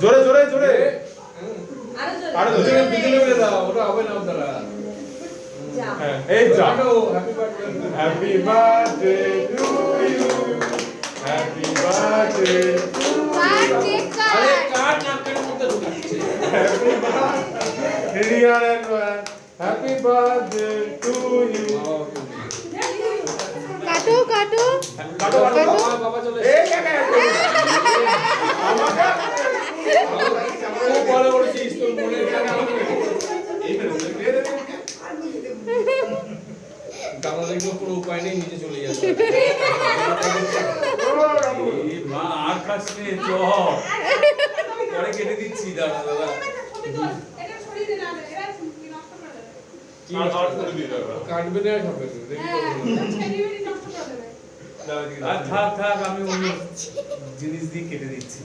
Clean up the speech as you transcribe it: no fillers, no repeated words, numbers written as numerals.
জোরে জোরে জোরে আরো জোরে বিজলি মেরে দাও, ওটা হবে না ওটা। হ্যাঁ এই যা happy birthday happy birthday to you happy birthday আরে কার নাকের মধ্যে ঢুকাচ্ছে? Happy birthday dear and happy birthday to you কাটো কাটো কাটো কাটো বাবা চলে এই কাকা আমাকে খুব ভালো করেছিস, তোর মনের জায়গা এই মেরে দে দাদা দেখলো পুরো উপায় নেই, নিচে চলে যাবে। এই মা আর খাস নে চ পরে কেটে দিচ্ছি দাদা দাদা কি আর করে দিতে হবে কাটবে না খাবে না, দেখি আর থাক থাক আমি অন্য জিনিস দিয়ে কেটে দিচ্ছি